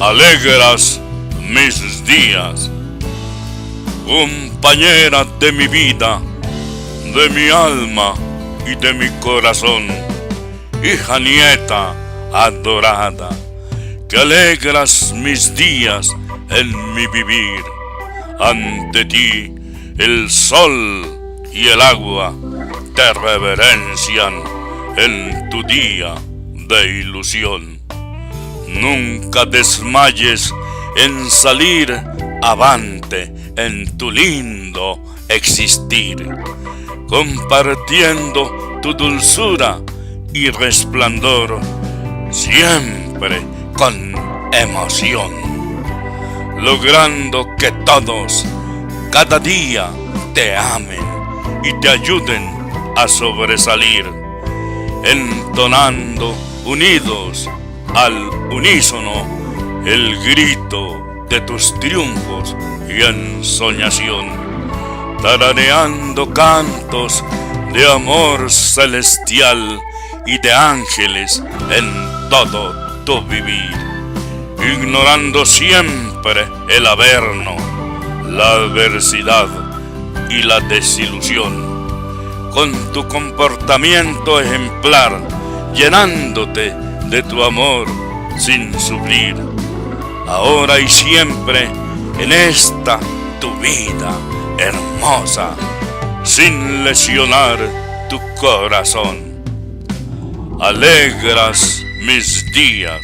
alegras mis días, compañera de mi vida, de mi alma y de mi corazón, hija nieta adorada, que alegras mis días en mi vivir. Ante ti el sol y el agua te reverencian en tu día de ilusión. Nunca desmayes en salir avante en tu lindo existir, compartiendo tu dulzura y resplandor, siempre con emoción, logrando que todos cada día te amen y te ayuden a sobresalir, entonando unidos al unísono el grito de tus triunfos y ensoñación, tarareando cantos de amor celestial y de ángeles en todo tu vivir, ignorando siempre el averno, la adversidad y la desilusión, con tu comportamiento ejemplar, llenándote de tu amor sin sufrir, ahora y siempre en esta tu vida hermosa, sin lesionar tu corazón. Alegras mis días